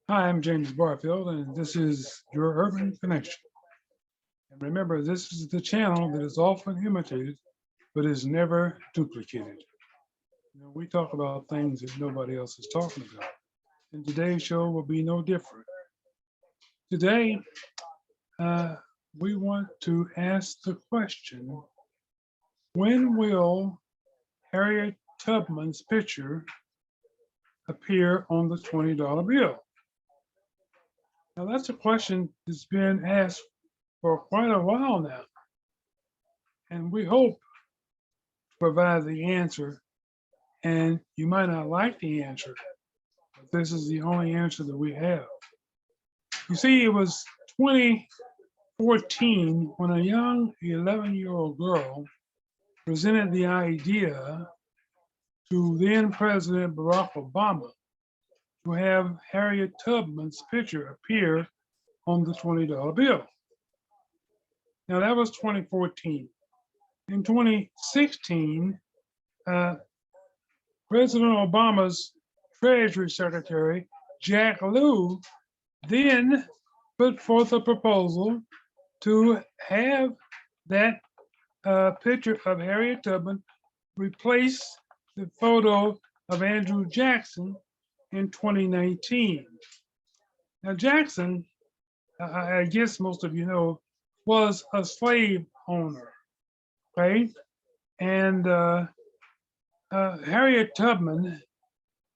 Hi, I'm James Barfield, and this is your Urban Connection. And remember, this is the channel that is often imitated but is never duplicated. We talk about things that nobody else is talking about. And today's show will be no different. Today, uh, we want to ask the question, when will Harriet Tubman's picture appear on the $20 bill? Now, that's a question that's been asked for quite a while now. And we hope to provide the answer. And you might not like the answer, but this is the only answer that we have. You see, it was 2014 when a young 11-year-old girl presented the idea to then President Barack Obama to have Harriet Tubman's picture appear on the $20 bill. Now, that was 2014. In 2016, uh, President Obama's Treasury Secretary, Jack Lew, then put forth a proposal to have that picture of Harriet Tubman replace the photo of Andrew Jackson in 2019. Now, Jackson, I guess most of you know, was a slave owner, right? And Harriet Tubman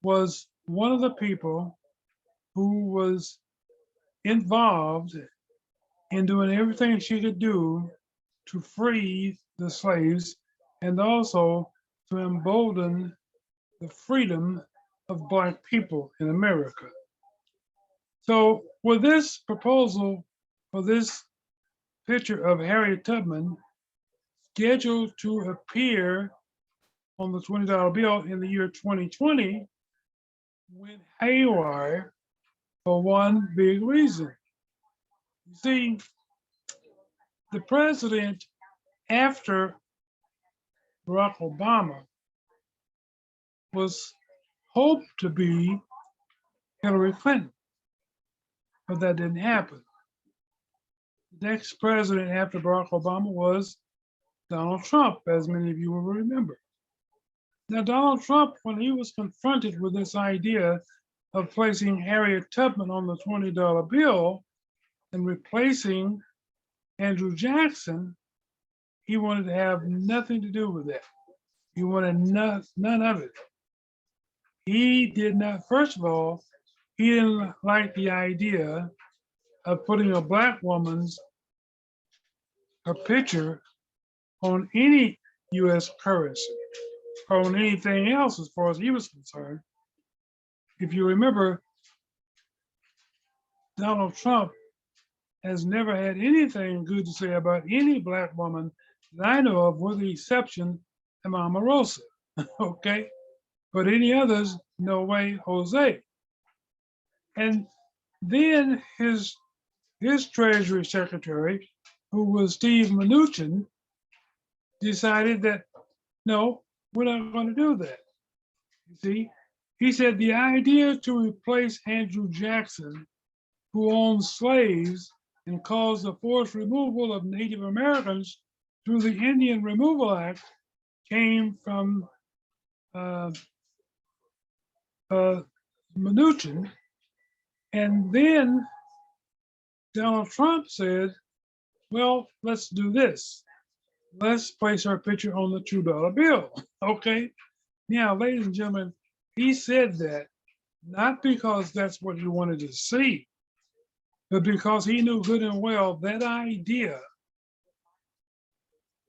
was one of the people who was involved in doing everything she could do to free the slaves and also to embolden the freedom of Black people in America. So, with this proposal for this picture of Harriet Tubman scheduled to appear on the $20 bill in the year 2020, went haywire for one big reason. You see, the president after Barack Obama was hoped to be Hillary Clinton, but that didn't happen. The next president after Barack Obama was Donald Trump, as many of you will remember. Now, Donald Trump, when he was confronted with this idea of placing Harriet Tubman on the $20 bill and replacing Andrew Jackson, he wanted to have nothing to do with that. He wanted none of it. He did not, first of all, he didn't like the idea of putting a Black woman's her picture on any US currency or on anything else as far as he was concerned. If you remember, Donald Trump has never had anything good to say about any Black woman that I know of, with the exception of Omarosa, okay? But any others, no way, Jose. And then his Treasury Secretary, who was Steve Mnuchin, decided that no, we're not going to do that. You see, he said the idea to replace Andrew Jackson, who owned slaves and caused the forced removal of Native Americans through the Indian Removal Act, came from uh, Mnuchin. And then Donald Trump said, well, let's do this. Let's place our picture on the $2 bill. Okay. Now, ladies and gentlemen, he said that not because that's what he wanted to see, but because he knew good and well that idea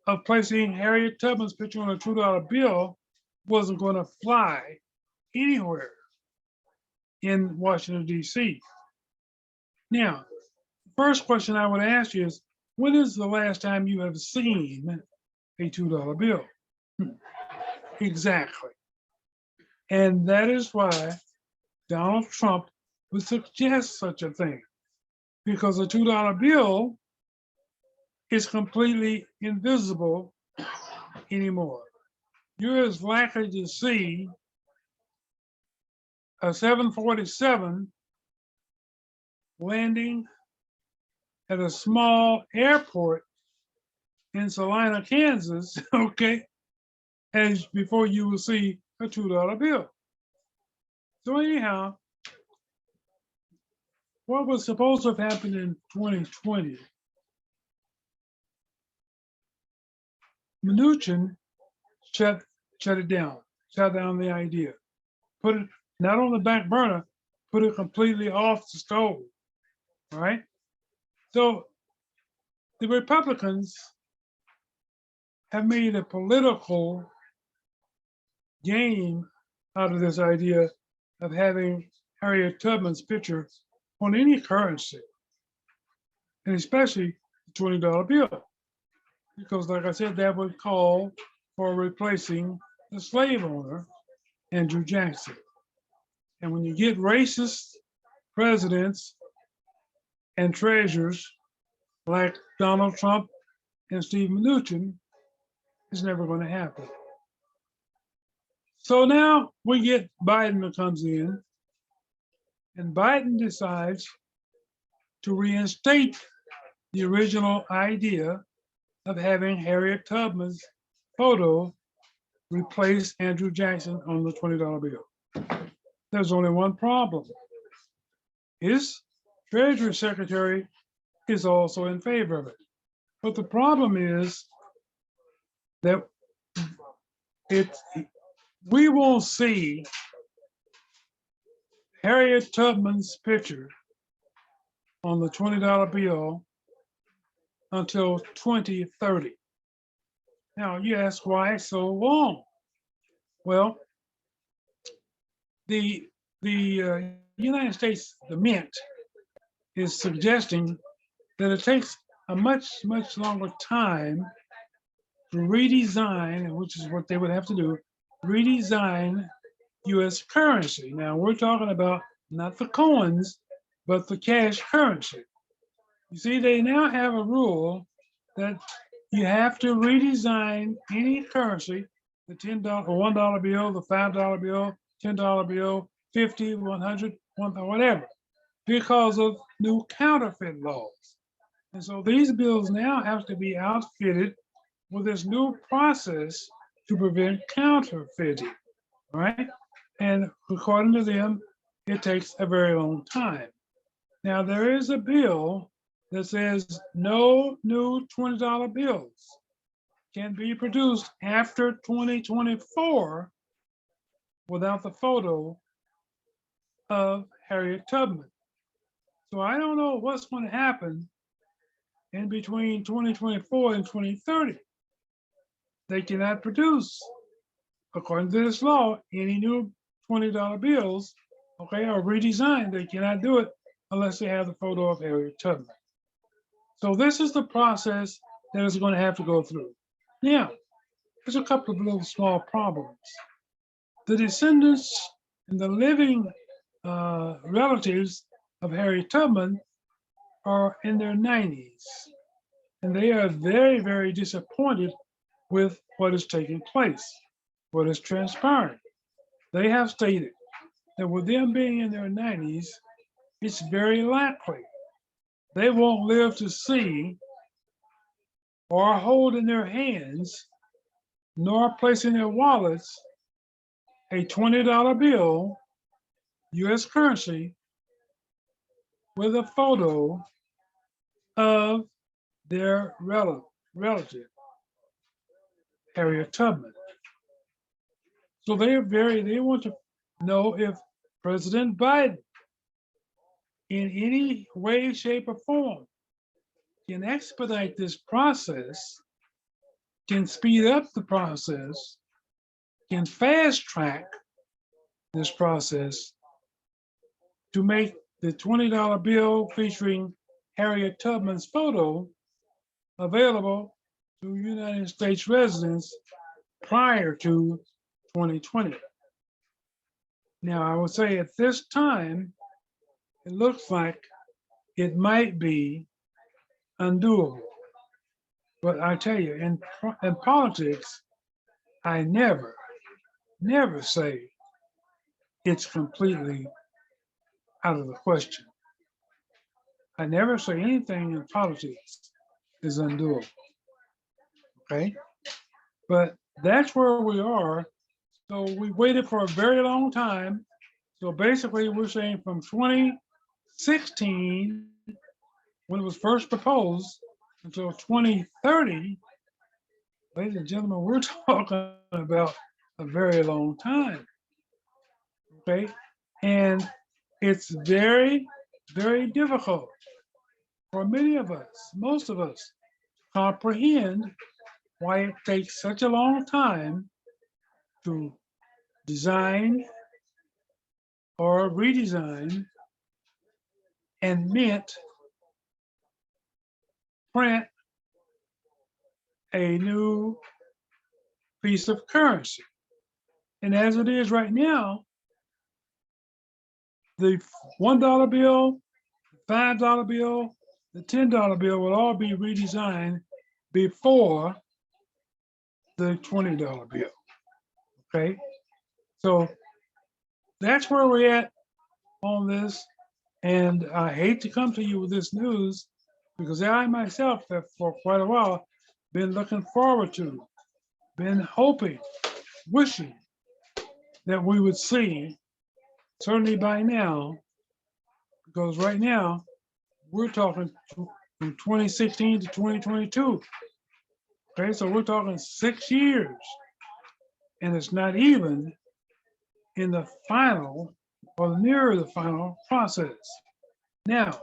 of placing Harriet Tubman's picture on a $2 bill wasn't going to fly anywhere in Washington, D.C. Now, the first question I would ask you is, when is the last time you have seen a $2 bill? Exactly. And that is why Donald Trump would suggest such a thing, because a $2 bill is completely invisible anymore. You're as likely to see a 747 landing at a small airport in Salina, Kansas, okay, as before you will see a $2 bill. So anyhow, what was supposed to have happened in 2020, Mnuchin shut it down, shut down the idea, put it not on the back burner, put it completely off the stove. All right. So the Republicans have made a political game out of this idea of having Harriet Tubman's picture on any currency, and especially the $20 bill, because, like I said, that would call for replacing the slave owner, Andrew Jackson. And when you get racist presidents and treasurers like Donald Trump and Steve Mnuchin, it's never going to happen. So now we get Biden who comes in, and Biden decides to reinstate the original idea of having Harriet Tubman's photo replace Andrew Jackson on the $20 bill. There's only one problem. His Treasury Secretary is also in favor of it. But the problem is that we won't see Harriet Tubman's picture on the $20 bill until 2030. Now, you ask why so long? Well, the United States, the Mint, is suggesting that it takes a much longer time to redesign, which is what they would have to do, redesign US currency. Now, we're talking about not the coins, but the cash currency. You see, they now have a rule that you have to redesign any currency, the $10 or $1 bill, the $5 bill, $10 bill, 50, 100, whatever, because of new counterfeit laws. And so these bills now have to be outfitted with this new process to prevent counterfeiting, right? And according to them, it takes a very long time. Now, there is a bill that says no new $20 bills can be produced after 2024 without the photo of Harriet Tubman. So I don't know what's going to happen in between 2024 and 2030. They cannot produce, according to this law, any new $20 bills, okay, or redesigned. They cannot do it unless they have the photo of Harriet Tubman. So this is the process that is going to have to go through. Now, there's a couple of little small problems. The descendants and the living relatives of Harriet Tubman are in their 90s, and they are very, very disappointed with what is taking place, what is transpiring. They have stated that with them being in their 90s, it's very likely they won't live to see or hold in their hands, nor place in their wallets, a $20 bill, US currency, with a photo of their relative, Harriet Tubman. So they want to know if President Biden, in any way, shape, or form, can expedite this process, can speed up the process, can fast track this process to make the $20 bill featuring Harriet Tubman's photo available to United States residents prior to 2020. Now, I would say at this time, it looks like it might be undoable. But I tell you, in politics, I never say it's completely out of the question. I never say anything in politics is undoable. Okay. But that's where we are. So we waited for a very long time. So basically, we're saying from 2016, when it was first proposed, until 2030, ladies and gentlemen, we're talking about a very long time. Okay. And it's very, very difficult for many of us, most of us, to comprehend why it takes such a long time to design or redesign and mint, print a new piece of currency. And as it is right now, the $1 bill, $5 bill, the $10 bill will all be redesigned before the $20 bill. Okay. So that's where we're at on this. And I hate to come to you with this news because I myself have for quite a while been looking forward to, been hoping, wishing that we would see, certainly by now, because right now we're talking from 2016 to 2022. Okay, so we're talking 6 years, and it's not even in the final or near the final process. Now,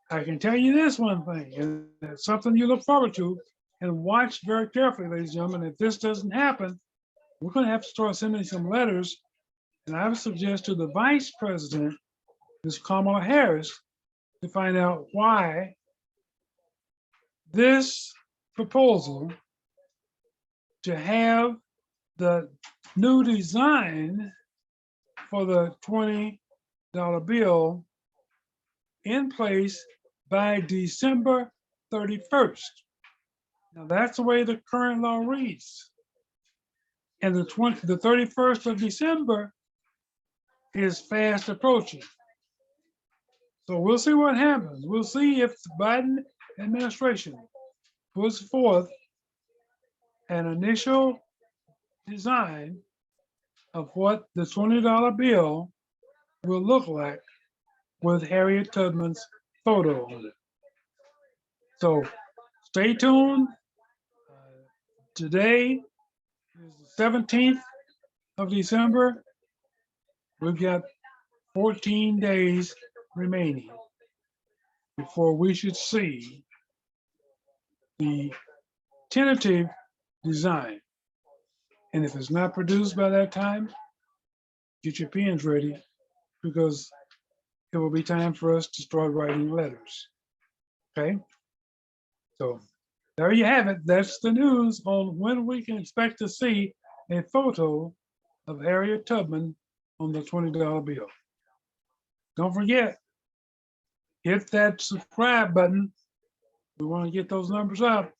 I can tell you this one thing, and it's something you look forward to, and watch very carefully, ladies and gentlemen. If this doesn't happen, we're going to have to start sending some letters, and I would suggest to the vice president, Ms. Kamala Harris, to find out why this proposal to have the new design for the $20 bill in place by December 31st. Now that's the way the current law reads. And the 31st of December is fast approaching. So we'll see what happens. We'll see if the Biden administration puts forth an initial design of what the $20 bill will look like with Harriet Tubman's photo on it. So stay tuned. Today is the 17th of December. We've got 14 days remaining before we should see the tentative design. And if it's not produced by that time, get your pens ready because it will be time for us to start writing letters. Okay? So there you have it. That's the news on when we can expect to see a photo of Harriet Tubman on the $20 bill. Don't forget, hit that subscribe button. We want to get those numbers up.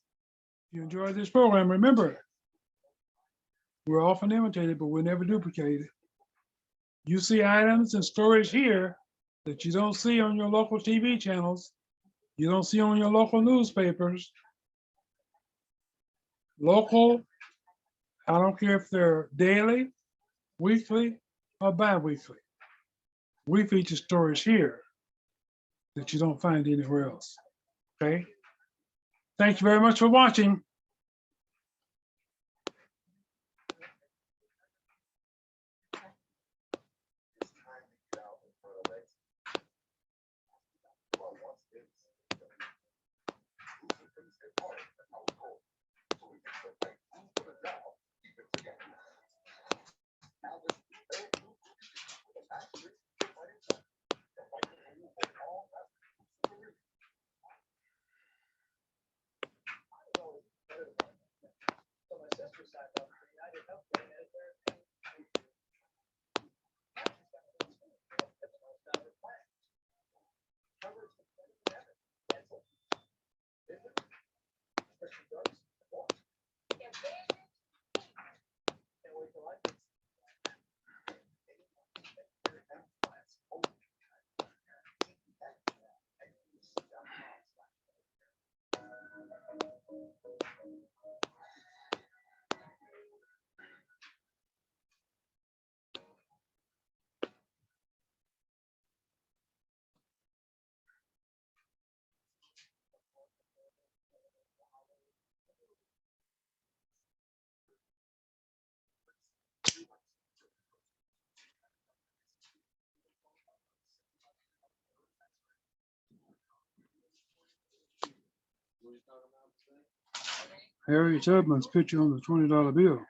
If you enjoyed this program, remember, we're often imitated, but we're never duplicated. You see items and stories here that you don't see on your local TV channels, you don't see on your local newspapers. Local, I don't care if they're daily, weekly, or bi-weekly. We feature stories here that you don't find anywhere else. Okay? Thank you very much for watching. Harriet Tubman's picture on the $20 bill.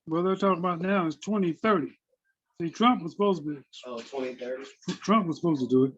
What they're talking about now is 2030. See, Trump was supposed to be. Oh, 2030. Trump was supposed to do it.